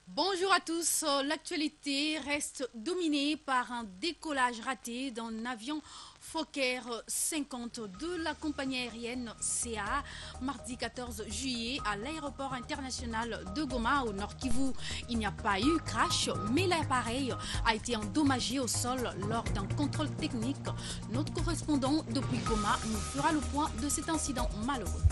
Bonjour à tous. L'actualité reste dominée par un décollage raté d'un avion Fokker 50 de la compagnie aérienne CA mardi 14 juillet à l'aéroport international de Goma au Nord Kivu. Il n'y a pas eu crash, mais l'appareil a été endommagé au sol lors d'un contrôle technique. Notre correspondant depuis Goma nous fera le point de cet incident malheureux.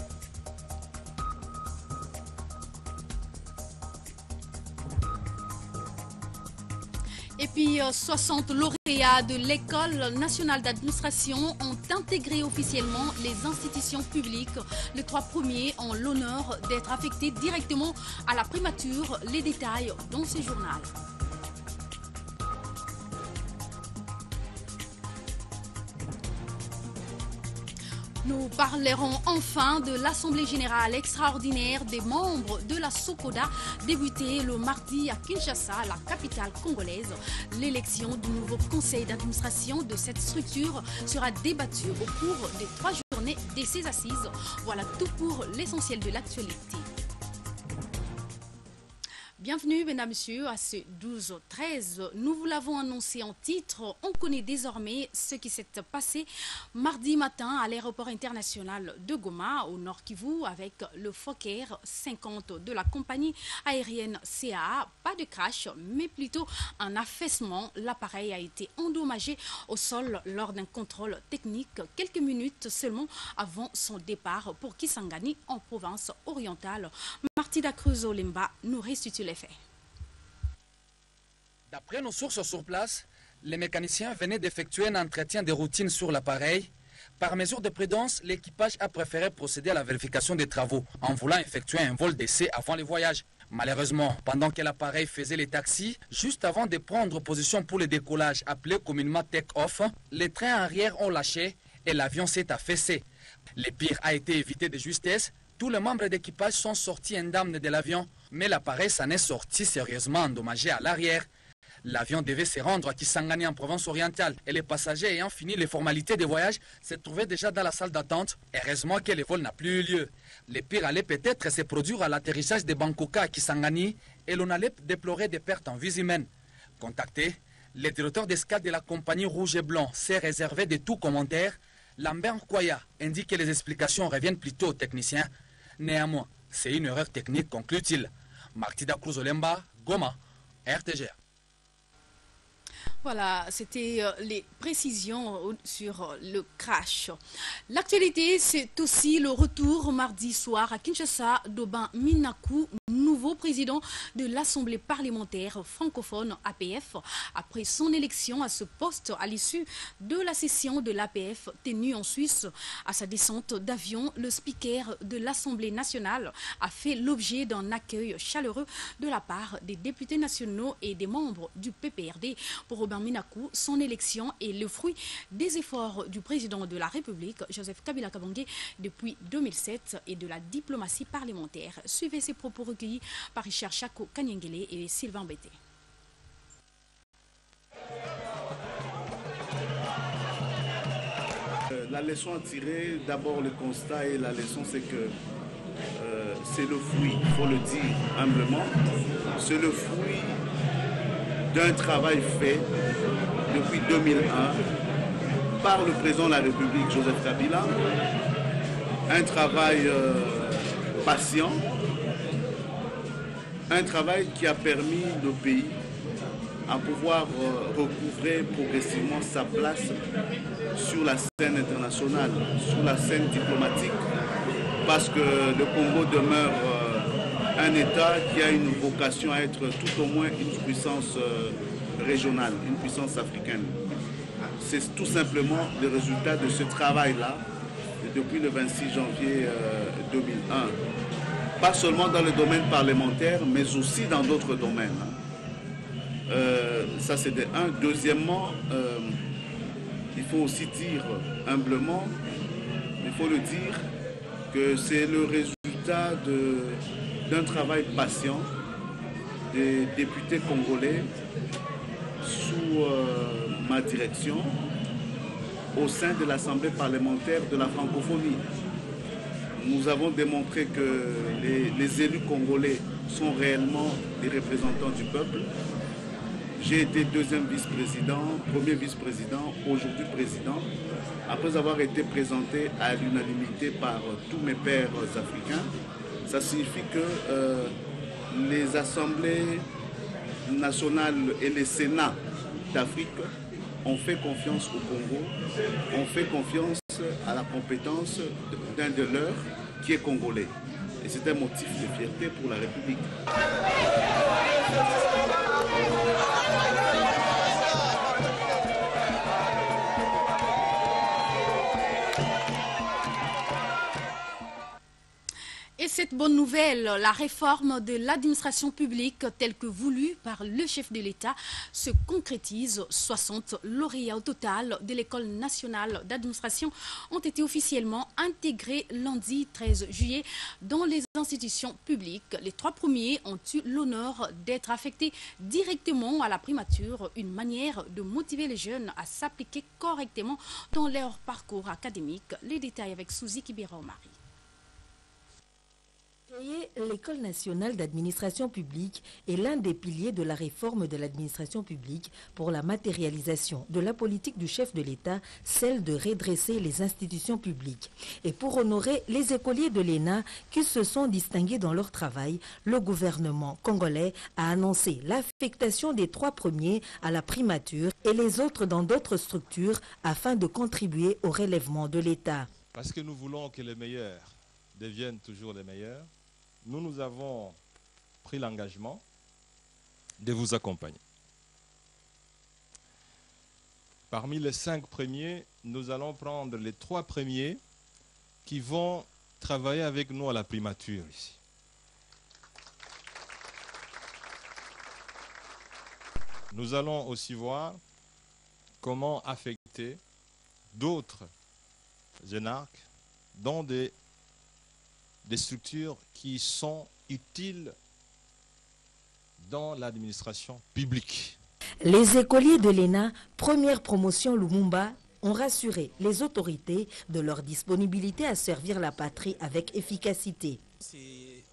Et puis 60 lauréats de l'École nationale d'administration ont intégré officiellement les institutions publiques. Les 3 premiers ont l'honneur d'être affectés directement à la primature. Les détails dans ce journal. Nous parlerons enfin de l'Assemblée générale extraordinaire des membres de la SOCODA débutée le mardi à Kinshasa, la capitale congolaise. L'élection du nouveau conseil d'administration de cette structure sera débattue au cours des 3 journées de ces assises. Voilà tout pour l'essentiel de l'actualité. Bienvenue, mesdames, messieurs, à ce 12-13. Nous vous l'avons annoncé en titre. On connaît désormais ce qui s'est passé mardi matin à l'aéroport international de Goma, au Nord Kivu, avec le Fokker 50 de la compagnie aérienne CAA. Pas de crash, mais plutôt un affaissement. L'appareil a été endommagé au sol lors d'un contrôle technique quelques minutes seulement avant son départ pour Kisangani en province orientale. Martida Cruz-Olimba nous restitue les faits. D'après nos sources sur place, les mécaniciens venaient d'effectuer un entretien de routine sur l'appareil. Par mesure de prudence, l'équipage a préféré procéder à la vérification des travaux en voulant effectuer un vol d'essai avant le voyage. Malheureusement, pendant que l'appareil faisait les taxis, juste avant de prendre position pour le décollage appelé communément take-off, les trains arrière ont lâché et l'avion s'est affaissé. Le pire a été évité de justesse. Tous les membres d'équipage sont sortis indemnes de l'avion, mais l'appareil s'en est sorti sérieusement endommagé à l'arrière. L'avion devait se rendre à Kisangani en province orientale et les passagers ayant fini les formalités de voyage se trouvaient déjà dans la salle d'attente. Heureusement que le vol n'a plus eu lieu. Le pire allait peut-être se produire à l'atterrissage de Bankoka à Kisangani et l'on allait déplorer des pertes en vies humaines. Contacté, le directeur d'escale de la compagnie Rouge et Blanc s'est réservé de tout commentaire. Lambert Kwaya indique que les explications reviennent plutôt aux techniciens. Néanmoins, c'est une erreur technique, conclut-il. Martida Cruz-Olimba, Goma, RTG. Voilà, c'était les précisions sur le crash. L'actualité, c'est aussi le retour mardi soir à Kinshasa d'Aubin Minaku, nouveau président de l'Assemblée parlementaire francophone APF, après son élection à ce poste à l'issue de la session de l'APF tenue en Suisse. À sa descente d'avion, le speaker de l'Assemblée nationale a fait l'objet d'un accueil chaleureux de la part des députés nationaux et des membres du PPRD. Pour Aubin Minaku, son élection est le fruit des efforts du président de la République, Joseph Kabila Kabange, depuis 2007 et de la diplomatie parlementaire. Suivez ces propos recueillis par Richard Chako Kanyengele et Sylvain Bété. La leçon à tirer, d'abord le constat et la leçon, c'est que c'est le fruit, il faut le dire humblement, c'est le fruit d'un travail fait depuis 2001 par le président de la République, Joseph Kabila, un travail patient, un travail qui a permis au pays à pouvoir recouvrer progressivement sa place sur la scène internationale, sur la scène diplomatique, parce que le Congo demeure un État qui a une vocation à être tout au moins une puissance régionale, une puissance africaine. C'est tout simplement le résultat de ce travail-là depuis le 26 janvier 2001. Pas seulement dans le domaine parlementaire, mais aussi dans d'autres domaines. Ça c'est de un. Deuxièmement, il faut aussi dire humblement, il faut le dire, que c'est le résultat d'un travail patient des députés congolais sous ma direction au sein de l'Assemblée parlementaire de la francophonie. Nous avons démontré que les élus congolais sont réellement des représentants du peuple. J'ai été deuxième vice-président, premier vice-président, aujourd'hui président, après avoir été présenté à l'unanimité par tous mes pairs africains. Ça signifie que les assemblées nationales et les sénats d'Afrique ont fait confiance au Congo, ont fait confiance à la compétence d'un de leurs qui est congolais. Et c'est un motif de fierté pour la République. Et cette bonne nouvelle, la réforme de l'administration publique telle que voulue par le chef de l'État se concrétise. 60 lauréats au total de l'École nationale d'administration ont été officiellement intégrés lundi 13 juillet dans les institutions publiques. Les 3 premiers ont eu l'honneur d'être affectés directement à la primature, une manière de motiver les jeunes à s'appliquer correctement dans leur parcours académique. Les détails avec Suzy Kibera-Omari. L'École nationale d'administration publique est l'un des piliers de la réforme de l'administration publique pour la matérialisation de la politique du chef de l'État, celle de redresser les institutions publiques. Et pour honorer les écoliers de l'ENA qui se sont distingués dans leur travail, le gouvernement congolais a annoncé l'affectation des 3 premiers à la primature et les autres dans d'autres structures afin de contribuer au relèvement de l'État. Parce que nous voulons que les meilleurs deviennent toujours les meilleurs, nous avons pris l'engagement de vous accompagner. Parmi les 5 premiers, nous allons prendre les 3 premiers qui vont travailler avec nous à la primature ici. Nous allons aussi voir comment affecter d'autres énarques dans des structures qui sont utiles dans l'administration publique. Les écoliers de l'ENA, première promotion Lumumba, ont rassuré les autorités de leur disponibilité à servir la patrie avec efficacité. C'est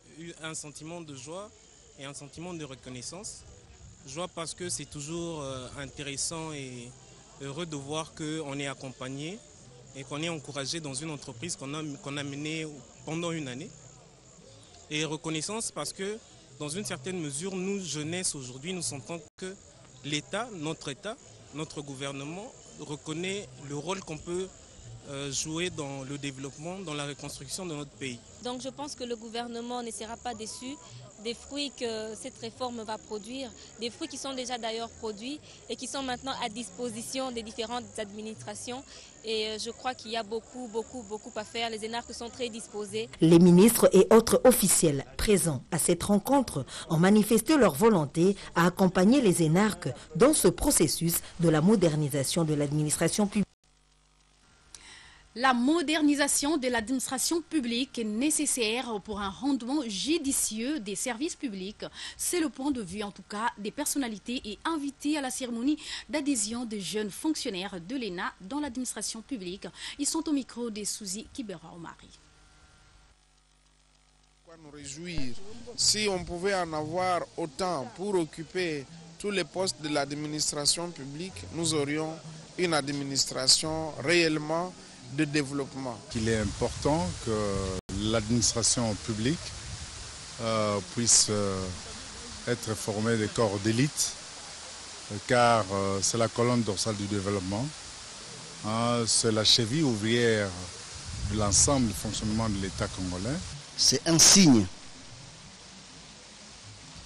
un sentiment de joie et un sentiment de reconnaissance. Joie parce que c'est toujours intéressant et heureux de voir qu'on est accompagné et qu'on est encouragé dans une entreprise qu'on a menée pendant une année. Et reconnaissance parce que, dans une certaine mesure, nous, jeunesse, aujourd'hui, nous sentons que l'État, notre gouvernement, reconnaît le rôle qu'on peut jouer dans le développement, dans la reconstruction de notre pays. Donc je pense que le gouvernement ne sera pas déçu des fruits que cette réforme va produire, des fruits qui sont déjà d'ailleurs produits et qui sont maintenant à disposition des différentes administrations. Et je crois qu'il y a beaucoup à faire. Les énarques sont très disposés. Les ministres et autres officiels présents à cette rencontre ont manifesté leur volonté à accompagner les énarques dans ce processus de la modernisation de l'administration publique. La modernisation de l'administration publique est nécessaire pour un rendement judicieux des services publics. C'est le point de vue en tout cas des personnalités et invités à la cérémonie d'adhésion des jeunes fonctionnaires de l'ENA dans l'administration publique. Ils sont au micro de Suzy Kibera-Omari. Nous réjouir si on pouvait en avoir autant pour occuper tous les postes de l'administration publique, nous aurions une administration réellement de développement. Il est important que l'administration publique puisse être formée de corps d'élite, car c'est la colonne dorsale du développement. C'est la cheville ouvrière de l'ensemble du fonctionnement de l'État congolais. C'est un signe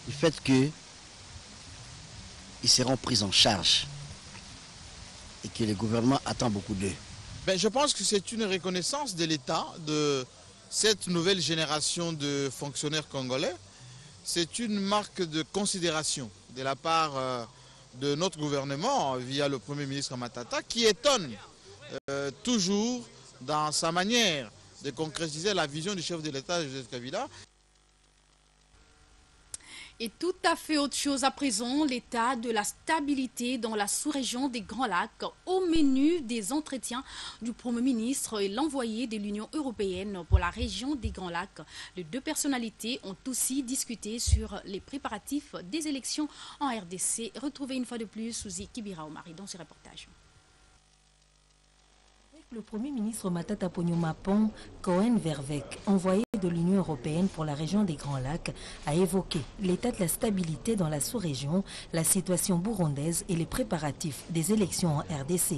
du fait qu'ils seront pris en charge et que le gouvernement attend beaucoup d'eux. Je pense que c'est une reconnaissance de l'État, de cette nouvelle génération de fonctionnaires congolais. C'est une marque de considération de la part de notre gouvernement via le Premier ministre Matata qui étonne toujours dans sa manière de concrétiser la vision du chef de l'État, Joseph Kabila. Et tout à fait autre chose à présent, l'état de la stabilité dans la sous-région des Grands Lacs au menu des entretiens du Premier ministre et l'envoyé de l'Union européenne pour la région des Grands Lacs. Les deux personnalités ont aussi discuté sur les préparatifs des élections en RDC. Retrouvez une fois de plus Souzy Kibira Omari dans ce reportage. Le Premier ministre Matata Ponyo-Mapon, Cohen Vervec, envoyé de l'Union européenne pour la région des Grands Lacs, a évoqué l'état de la stabilité dans la sous-région, la situation burundaise et les préparatifs des élections en RDC.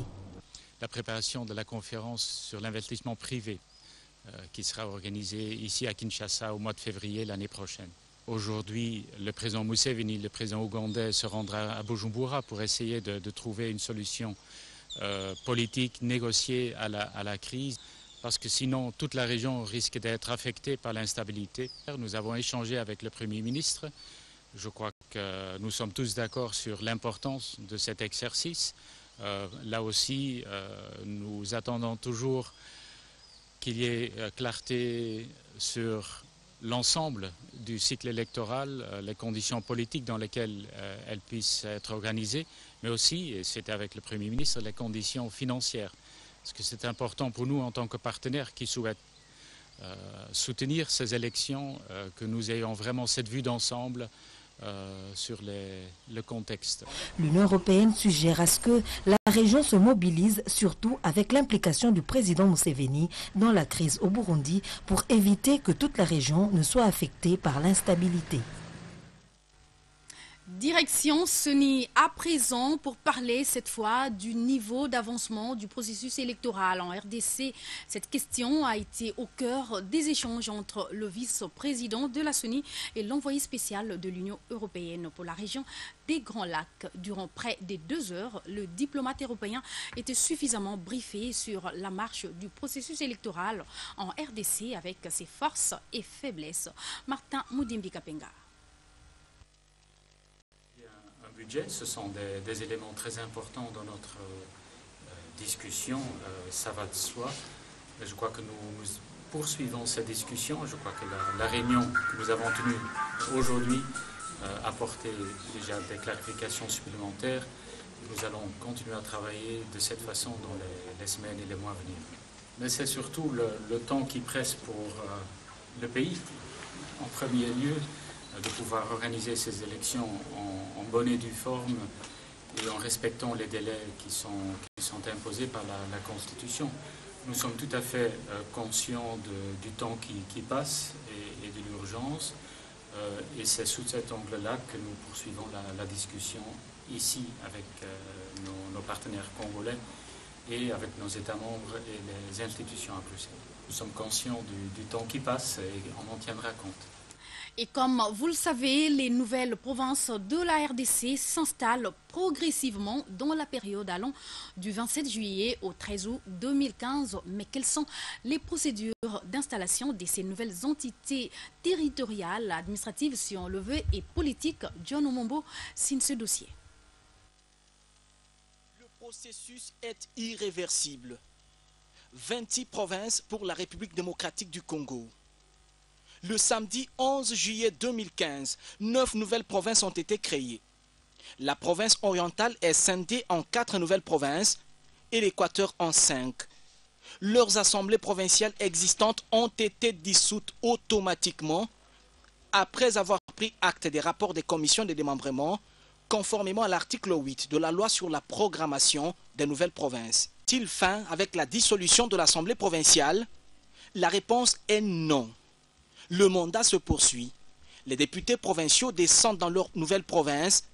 La préparation de la conférence sur l'investissement privé qui sera organisée ici à Kinshasa au mois de février l'année prochaine. Aujourd'hui, le président Museveni, le président ougandais, se rendra à Bujumbura pour essayer de trouver une solution politique négociée à la crise, parce que sinon toute la région risque d'être affectée par l'instabilité. Nous avons échangé avec le Premier ministre. Je crois que nous sommes tous d'accord sur l'importance de cet exercice. Là aussi, nous attendons toujours qu'il y ait clarté sur l'ensemble du cycle électoral, les conditions politiques dans lesquelles elles puissent être organisées, mais aussi, et c'était avec le Premier ministre, les conditions financières. Parce que c'est important pour nous en tant que partenaires qui souhaitent soutenir ces élections, que nous ayons vraiment cette vue d'ensemble sur le contexte. L'Union européenne suggère à ce que la région se mobilise, surtout avec l'implication du président Museveni dans la crise au Burundi, pour éviter que toute la région ne soit affectée par l'instabilité. Direction Sony à présent pour parler cette fois du niveau d'avancement du processus électoral en RDC. Cette question a été au cœur des échanges entre le vice-président de la Sony et l'envoyé spécial de l'Union européenne pour la région des Grands Lacs. Durant près de 2 heures, le diplomate européen était suffisamment briefé sur la marche du processus électoral en RDC avec ses forces et faiblesses. Martin Moudimbi-Kapenga. Ce sont des éléments très importants dans notre discussion, ça va de soi. Je crois que nous poursuivons cette discussion. Je crois que la réunion que nous avons tenue aujourd'hui a apporté déjà des clarifications supplémentaires. Nous allons continuer à travailler de cette façon dans les semaines et les mois à venir. Mais c'est surtout le temps qui presse pour le pays, en premier lieu, de pouvoir organiser ces élections en bonne et due forme et en respectant les délais qui sont imposés par la Constitution. Nous sommes tout à fait conscients du temps qui passe et de l'urgence, et c'est sous cet angle-là que nous poursuivons la discussion ici avec nos partenaires congolais et avec nos États membres et les institutions à Bruxelles. Nous sommes conscients du temps qui passe et on en tiendra compte. Et comme vous le savez, les nouvelles provinces de la RDC s'installent progressivement dans la période allant du 27 juillet au 13 août 2015. Mais quelles sont les procédures d'installation de ces nouvelles entités territoriales, administratives, si on le veut, et politiques? John Omombo signe ce dossier. Le processus est irréversible. 26 provinces pour la République démocratique du Congo. Le samedi 11 juillet 2015, 9 nouvelles provinces ont été créées. La province orientale est scindée en 4 nouvelles provinces et l'Équateur en 5. Leurs assemblées provinciales existantes ont été dissoutes automatiquement après avoir pris acte des rapports des commissions de démembrement conformément à l'article 8 de la loi sur la programmation des nouvelles provinces. Est-il fin avec la dissolution de l'Assemblée provinciale? La réponse est non. Le mandat se poursuit. Les députés provinciaux descendent dans leur nouvelle province.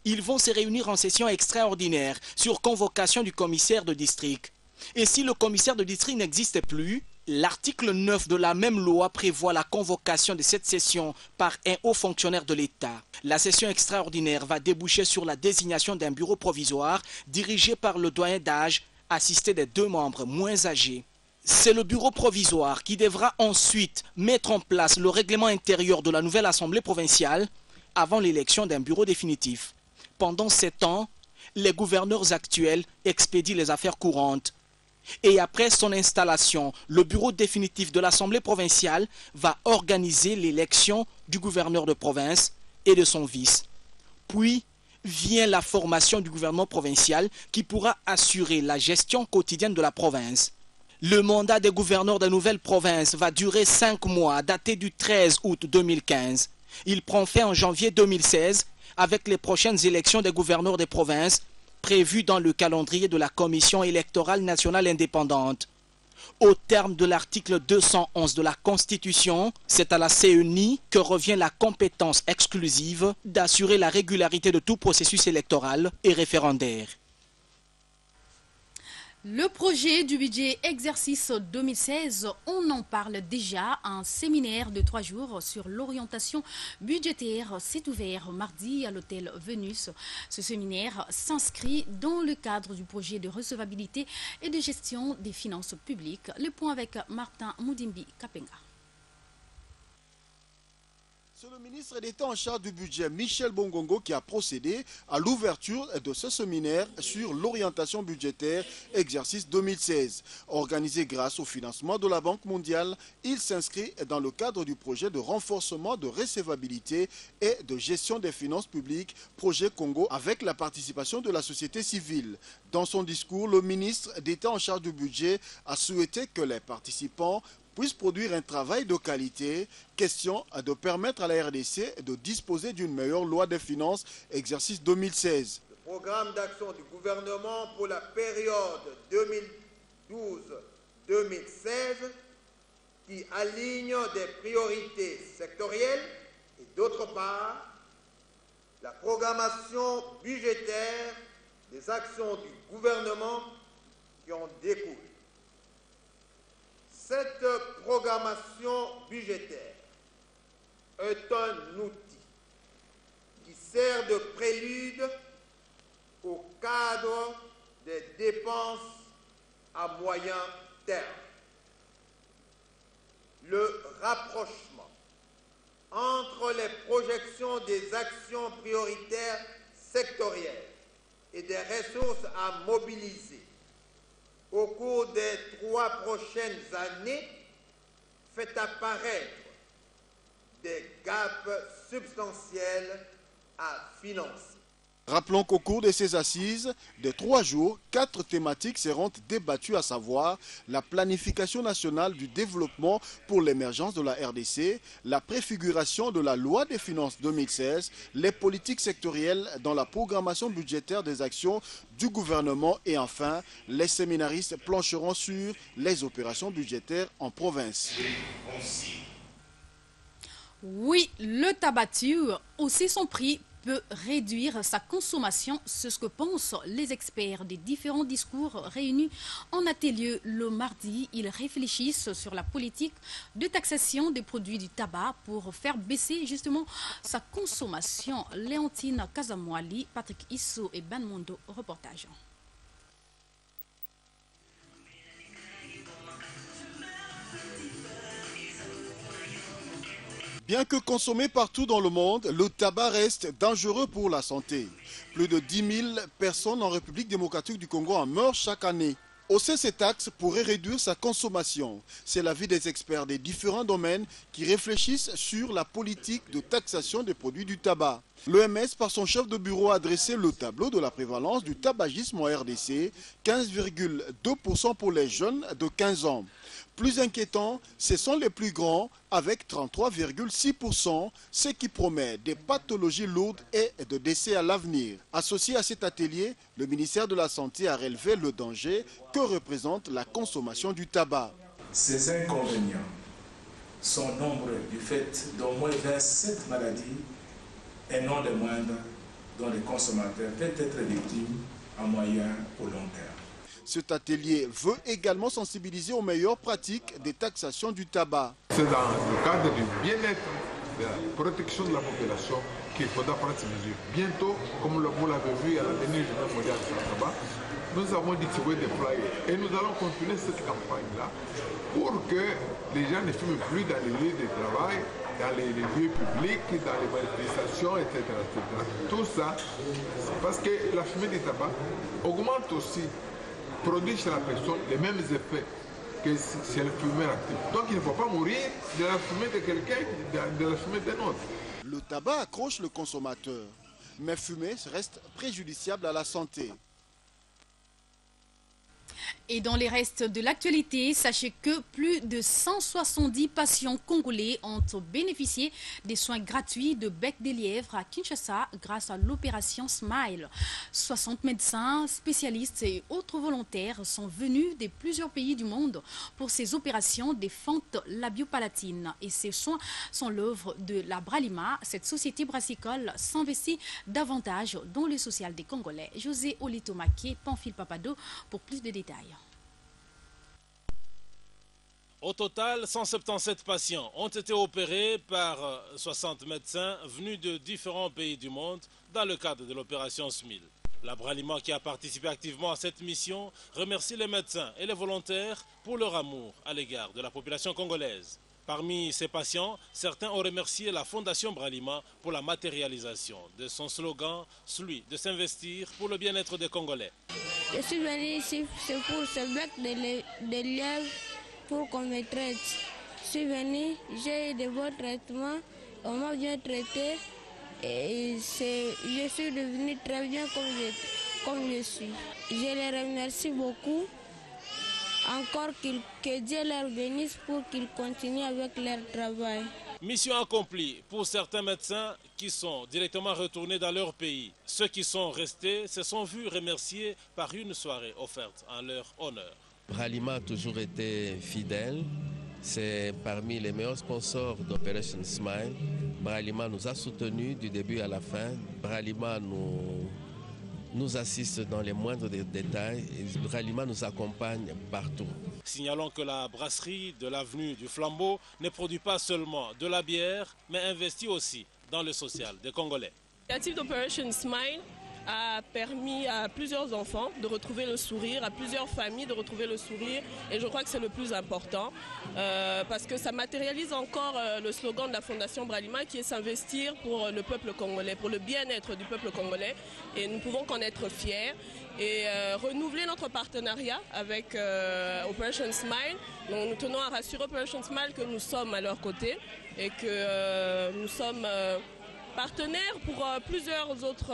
Ils vont se réunir en session extraordinaire sur convocation du commissaire de district. Et si le commissaire de district n'existe plus, l'article 9 de la même loi prévoit la convocation de cette session par un haut fonctionnaire de l'État. La session extraordinaire va déboucher sur la désignation d'un bureau provisoire dirigé par le doyen d'âge, assisté des 2 membres moins âgés. C'est le bureau provisoire qui devra ensuite mettre en place le règlement intérieur de la nouvelle assemblée provinciale avant l'élection d'un bureau définitif. Pendant 7 ans, les gouverneurs actuels expédient les affaires courantes. Et après son installation, le bureau définitif de l'assemblée provinciale va organiser l'élection du gouverneur de province et de son vice. Puis vient la formation du gouvernement provincial qui pourra assurer la gestion quotidienne de la province. Le mandat des gouverneurs des nouvelles provinces va durer 5 mois, daté du 13 août 2015. Il prend fin en janvier 2016 avec les prochaines élections des gouverneurs des provinces prévues dans le calendrier de la Commission électorale nationale indépendante. Au terme de l'article 211 de la Constitution, c'est à la CENI que revient la compétence exclusive d'assurer la régularité de tout processus électoral et référendaire. Le projet du budget exercice 2016, on en parle déjà. Un séminaire de 3 jours sur l'orientation budgétaire s'est ouvert mardi à l'hôtel Vénus. Ce séminaire s'inscrit dans le cadre du projet de recevabilité et de gestion des finances publiques. Le point avec Martin Moudimbi Kapenga. C'est le ministre d'État en charge du budget, Michel Bongongo, qui a procédé à l'ouverture de ce séminaire sur l'orientation budgétaire exercice 2016. Organisé grâce au financement de la Banque mondiale, il s'inscrit dans le cadre du projet de renforcement de recevabilité et de gestion des finances publiques, projet Congo, avec la participation de la société civile. Dans son discours, le ministre d'État en charge du budget a souhaité que les participants puissent produire un travail de qualité, question de permettre à la RDC de disposer d'une meilleure loi des finances exercice 2016. Le programme d'action du gouvernement pour la période 2012-2016 qui aligne des priorités sectorielles et d'autre part la programmation budgétaire des actions du gouvernement qui en découlent. Cette programmation budgétaire est un outil qui sert de prélude au cadre des dépenses à moyen terme. Le rapprochement entre les projections des actions prioritaires sectorielles et des ressources à mobiliser au cours des 3 prochaines années fait apparaître des gaps substantiels à financer. Rappelons qu'au cours de ces assises, de 3 jours, 4 thématiques seront débattues, à savoir la planification nationale du développement pour l'émergence de la RDC, la préfiguration de la loi des finances 2016, les politiques sectorielles dans la programmation budgétaire des actions du gouvernement et enfin, les séminaristes plancheront sur les opérations budgétaires en province. Oui, le tabac aussi son prix peut réduire sa consommation, c'est ce que pensent les experts des différents discours réunis en atelier le mardi. Ils réfléchissent sur la politique de taxation des produits du tabac pour faire baisser justement sa consommation. Léontine Kazamouali, Patrick Issou et Ben Mondo, reportage. Bien que consommé partout dans le monde, le tabac reste dangereux pour la santé. Plus de 10 000 personnes en République démocratique du Congo en meurent chaque année. Hausser ces taxes pourrait réduire sa consommation. C'est l'avis des experts des différents domaines qui réfléchissent sur la politique de taxation des produits du tabac. L'OMS, par son chef de bureau, a dressé le tableau de la prévalence du tabagisme en RDC, 15,2% pour les jeunes de 15 ans. Plus inquiétant, ce sont les plus grands avec 33,6%, ce qui promet des pathologies lourdes et de décès à l'avenir. Associé à cet atelier, le ministère de la Santé a relevé le danger que représente la consommation du tabac. Ces inconvénients sont nombreux du fait d'au moins 27 maladies et non des moindres dont les consommateurs peuvent être victimes à moyen ou long terme. Cet atelier veut également sensibiliser aux meilleures pratiques des taxations du tabac. C'est dans le cadre du bien-être, de la protection de la population qu'il faudra prendre ces mesures. Bientôt, comme vous l'avez vu à la dernière journée mondiale sur le tabac, nous avons distribué des flyers et nous allons continuer cette campagne-là pour que les gens ne fument plus dans les lieux de travail, dans les lieux publics, dans les manifestations, etc. Tout ça, c'est parce que la fumée du tabac augmente aussi, produit chez la personne les mêmes effets que chez le fumeur actif. Donc il ne faut pas mourir de la fumée de quelqu'un, de la fumée d'un autre. Le tabac accroche le consommateur, mais fumer reste préjudiciable à la santé. Et dans les restes de l'actualité, sachez que plus de 170 patients congolais ont bénéficié des soins gratuits de bec des lièvres à Kinshasa grâce à l'opération SMILE. 60 médecins, spécialistes et autres volontaires sont venus de plusieurs pays du monde pour ces opérations des fentes labiopalatines. Et ces soins sont l'œuvre de la Bralima. Cette société brassicole s'investit davantage dans le social des Congolais. José Olitomaké, Pamphile Papado pour plus de détails. Au total, 177 patients ont été opérés par 60 médecins venus de différents pays du monde dans le cadre de l'opération SMILE. La Bralima, qui a participé activement à cette mission, remercie les médecins et les volontaires pour leur amour à l'égard de la population congolaise. Parmi ces patients, certains ont remercié la Fondation Bralima pour la matérialisation de son slogan, celui de s'investir pour le bien-être des Congolais. Je suis venu ici pour ce bec de lièvre pour qu'on me traite. Je suis venu, j'ai eu de bons traitements, on m'a bien traité et je suis devenu très bien comme je suis. Je les remercie beaucoup. Encore que Dieu leur bénisse pour qu'ils continuent avec leur travail. Mission accomplie pour certains médecins qui sont directement retournés dans leur pays. Ceux qui sont restés se sont vus remerciés par une soirée offerte en leur honneur. Bralima a toujours été fidèle. C'est parmi les meilleurs sponsors d'Operation Smile. Bralima nous a soutenus du début à la fin. Bralima nous assiste dans les moindres détails et Bralima nous accompagne partout. Signalons que la brasserie de l'avenue du Flambeau ne produit pas seulement de la bière, mais investit aussi dans le social des Congolais. L'initiative d'Operation Smile a permis à plusieurs enfants de retrouver le sourire, à plusieurs familles de retrouver le sourire et je crois que c'est le plus important parce que ça matérialise encore le slogan de la Fondation Bralima qui est s'investir pour le peuple congolais, pour le bien-être du peuple congolais et nous pouvons qu'en être fiers et renouveler notre partenariat avec Operation Smile. Donc, nous tenons à rassurer Operation Smile que nous sommes à leur côté et que nous sommes partenaires pour plusieurs autres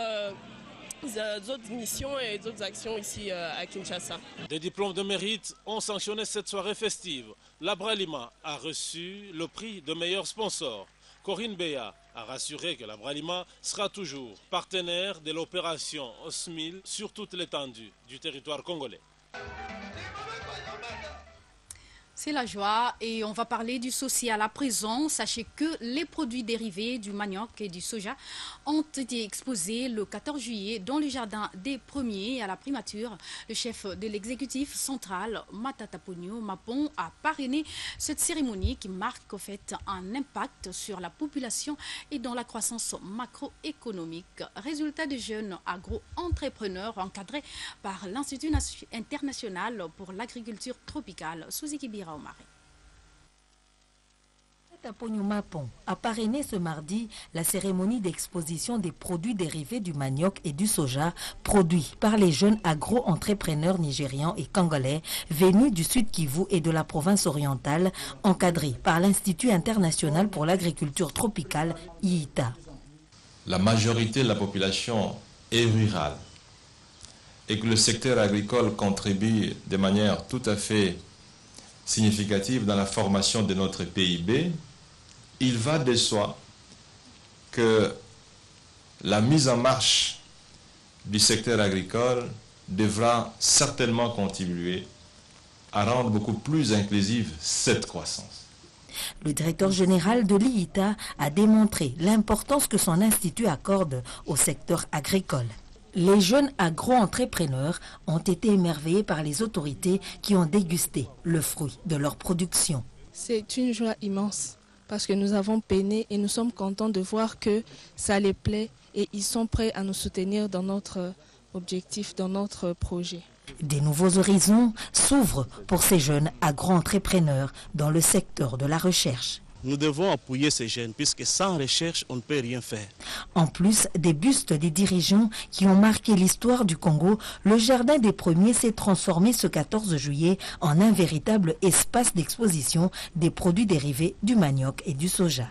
missions et d'autres actions ici à Kinshasa. Des diplômes de mérite ont sanctionné cette soirée festive. La Bralima a reçu le prix de meilleur sponsor. Corinne Béa a rassuré que la Bralima sera toujours partenaire de l'opération SMILE sur toute l'étendue du territoire congolais. C'est la joie et on va parler du social à présent. Sachez que les produits dérivés du manioc et du soja ont été exposés le 14 juillet dans le jardin des premiers à la primature. Le chef de l'exécutif central, Matata Ponyo Mapon, a parrainé cette cérémonie qui marque au fait un impact sur la population et dans la croissance macroéconomique. Résultat des jeunes agro-entrepreneurs encadrés par l'Institut international pour l'agriculture tropicale, Suzuki Bira. Ponyo Mapon a parrainé ce mardi la cérémonie d'exposition des produits dérivés du manioc et du soja produits par les jeunes agro-entrepreneurs nigérians et congolais venus du Sud Kivu et de la province orientale, encadrés par l'Institut international pour l'agriculture tropicale, IITA. La majorité de la population est rurale et que le secteur agricole contribue de manière tout à fait significative dans la formation de notre PIB, il va de soi que la mise en marche du secteur agricole devra certainement contribuer à rendre beaucoup plus inclusive cette croissance. Le directeur général de l'IITA a démontré l'importance que son institut accorde au secteur agricole. Les jeunes agro-entrepreneurs ont été émerveillés par les autorités qui ont dégusté le fruit de leur production. C'est une joie immense parce que nous avons peiné et nous sommes contents de voir que ça les plaît et ils sont prêts à nous soutenir dans notre objectif, dans notre projet. Des nouveaux horizons s'ouvrent pour ces jeunes agro-entrepreneurs dans le secteur de la recherche. Nous devons appuyer ces jeunes puisque sans recherche, on ne peut rien faire. En plus des bustes des dirigeants qui ont marqué l'histoire du Congo, le Jardin des Premiers s'est transformé ce 14 juillet en un véritable espace d'exposition des produits dérivés du manioc et du soja.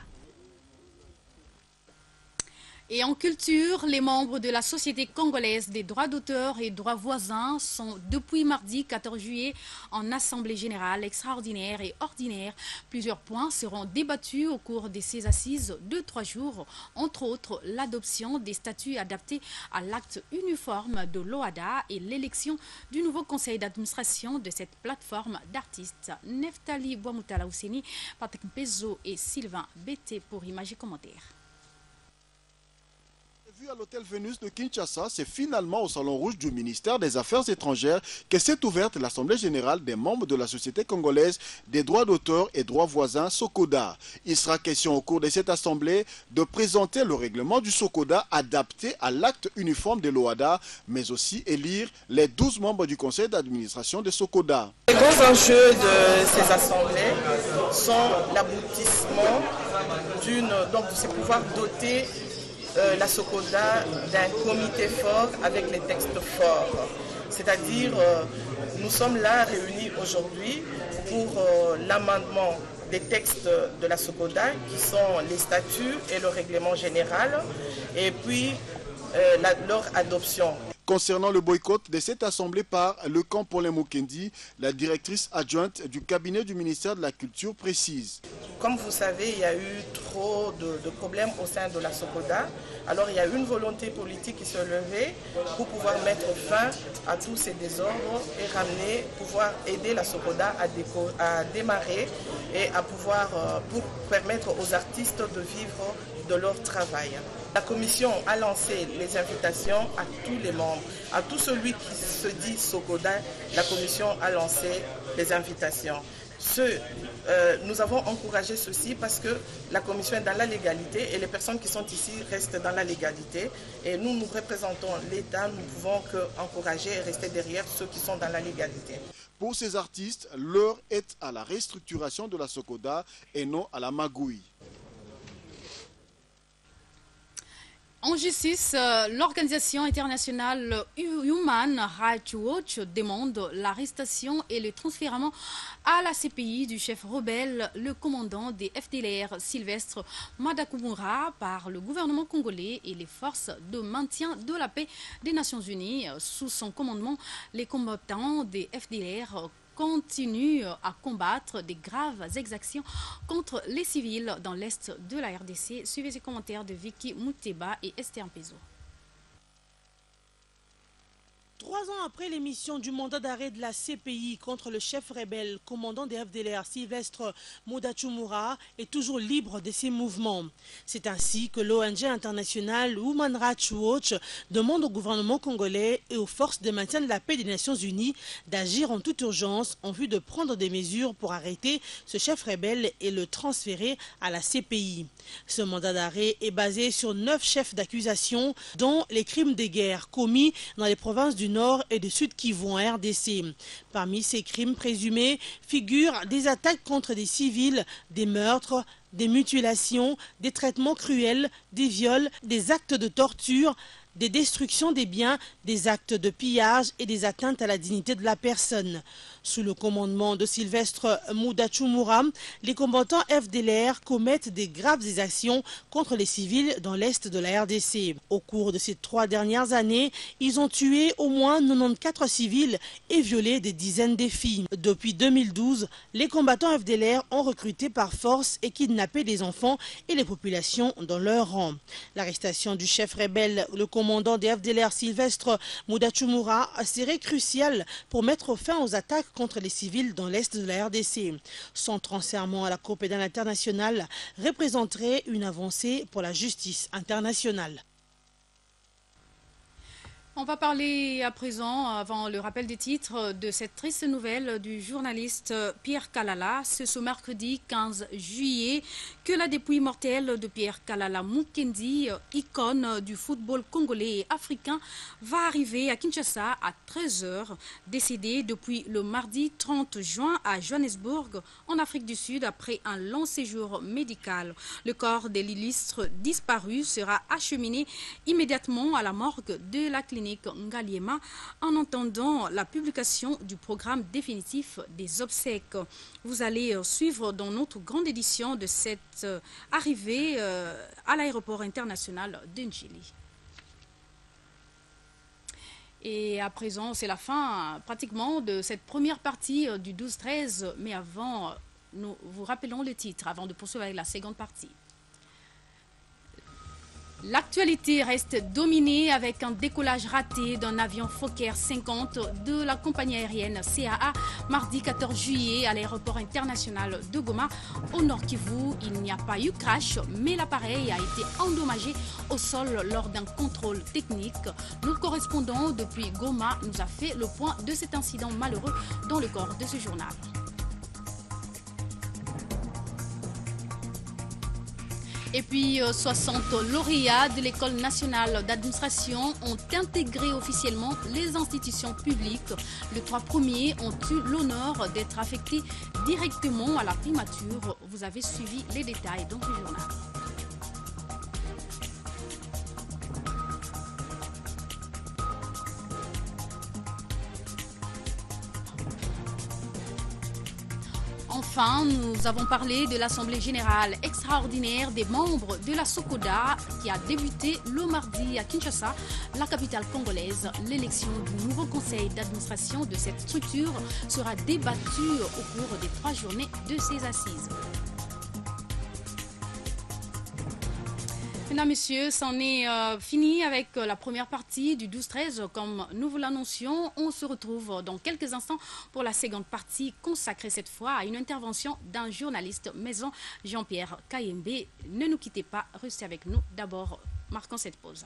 Et en culture, les membres de la Société congolaise des droits d'auteur et droits voisins sont depuis mardi 14 juillet en Assemblée générale extraordinaire et ordinaire. Plusieurs points seront débattus au cours de ces assises de 3 jours, entre autres l'adoption des statuts adaptés à l'acte uniforme de l'OADA et l'élection du nouveau conseil d'administration de cette plateforme d'artistes. Neftali Bouamoutala Ousseni, Patrick Mpezo et Sylvain Bété pour Images et Commentaires. Vu à l'hôtel Vénus de Kinshasa, c'est finalement au Salon Rouge du ministère des Affaires étrangères que s'est ouverte l'Assemblée générale des membres de la Société congolaise des droits d'auteur et droits voisins SOCODA. Il sera question au cours de cette assemblée de présenter le règlement du SOCODA adapté à l'acte uniforme de l'OADA, mais aussi élire les 12 membres du conseil d'administration de SOCODA. Les grands enjeux de ces assemblées sont l'aboutissement de ces pouvoirs dotés la SOCODA d'un comité fort avec les textes forts. C'est-à-dire, nous sommes là réunis aujourd'hui pour l'amendement des textes de la SOCODA qui sont les statuts et le règlement général et puis leur adoption. Concernant le boycott de cette assemblée par le camp Paulin Mukendi, la directrice adjointe du cabinet du ministère de la Culture précise. Comme vous savez, il y a eu trop de problèmes au sein de la SOCODA. Alors il y a eu une volonté politique qui s'est levée pour pouvoir mettre fin à tous ces désordres et pouvoir aider la SOCODA à démarrer et à pouvoir pour permettre aux artistes de vivre de leur travail. La commission a lancé les invitations à tous les membres, à tout celui qui se dit SOCODA. La commission a lancé les invitations. Nous avons encouragé ceci parce que la commission est dans la légalité et les personnes qui sont ici restent dans la légalité. Et nous représentons l'État, nous ne pouvons qu'encourager et rester derrière ceux qui sont dans la légalité. Pour ces artistes, l'heure est à la restructuration de la SOCODA et non à la magouille. En justice, l'organisation internationale Human Rights Watch demande l'arrestation et le transfèrement à la CPI du chef rebelle, le commandant des FDLR Sylvestre Madakumura, par le gouvernement congolais et les forces de maintien de la paix des Nations Unies. Sous son commandement, les combattants des FDLR continue à combattre des graves exactions contre les civils dans l'est de la RDC. Suivez les commentaires de Vicky Mouteba et Esther Mpezo. 3 ans après l'émission du mandat d'arrêt de la CPI contre le chef rebelle, commandant des FDLR Sylvestre Mudachumura est toujours libre de ses mouvements. C'est ainsi que l'ONG internationale Human Rights Watch demande au gouvernement congolais et aux forces de maintien de la paix des Nations Unies d'agir en toute urgence en vue de prendre des mesures pour arrêter ce chef rebelle et le transférer à la CPI. Ce mandat d'arrêt est basé sur 9 chefs d'accusation, dont les crimes de guerre commis dans les provinces du Nord et du Sud Kivu en RDC. Parmi ces crimes présumés figurent des attaques contre des civils, des meurtres, des mutilations, des traitements cruels, des viols, des actes de torture, des destructions des biens, des actes de pillage et des atteintes à la dignité de la personne. Sous le commandement de Sylvestre Mudachumura, les combattants FDLR commettent des graves exactions contre les civils dans l'est de la RDC. Au cours de ces 3 dernières années, ils ont tué au moins 94 civils et violé des dizaines de filles. Depuis 2012, les combattants FDLR ont recruté par force et kidnappé des enfants et les populations dans leur rang. L'arrestation du chef rebelle, le commandant des FDLR Sylvestre Mudachumura, serait cruciale pour mettre fin aux attaques contre les civils dans l'est de la RDC. Son transfèrement à la Cour pénale internationale représenterait une avancée pour la justice internationale. On va parler à présent, avant le rappel des titres, de cette triste nouvelle du journaliste Pierre Kalala. C'est ce mercredi 15 juillet que la dépouille mortelle de Pierre Kalala Mukendi, icône du football congolais et africain, va arriver à Kinshasa à 13 h, décédé depuis le mardi 30 juin à Johannesburg, en Afrique du Sud, après un long séjour médical. Le corps de l'illustre disparu sera acheminé immédiatement à la morgue de la clinique Dominique Ngaliema en entendant la publication du programme définitif des obsèques. Vous allez suivre dans notre grande édition de cette arrivée à l'aéroport international de Njili. Et à présent, c'est la fin pratiquement de cette première partie du 12-13. Mais avant, nous vous rappelons le titre avant de poursuivre avec la seconde partie. L'actualité reste dominée avec un décollage raté d'un avion Fokker 50 de la compagnie aérienne CAA mardi 14 juillet à l'aéroport international de Goma au Nord Kivu. Il n'y a pas eu crash, mais l'appareil a été endommagé au sol lors d'un contrôle technique. Notre correspondant depuis Goma nous a fait le point de cet incident malheureux dans le corps de ce journal. Et puis, 60 lauréats de l'École nationale d'administration ont intégré officiellement les institutions publiques. Les 3 premiers ont eu l'honneur d'être affectés directement à la primature. Vous avez suivi les détails dans ce journal. Enfin, nous avons parlé de l'Assemblée générale extraordinaire des membres de la SOCODA qui a débuté le mardi à Kinshasa, la capitale congolaise. L'élection du nouveau conseil d'administration de cette structure sera débattue au cours des 3 journées de ces assises. Mesdames, Messieurs, c'en est fini avec la première partie du 12-13. Comme nous vous l'annoncions, on se retrouve dans quelques instants pour la seconde partie consacrée cette fois à une intervention d'un journaliste maison, Jean-Pierre Kayembe. Ne nous quittez pas, restez avec nous. D'abord, marquons cette pause.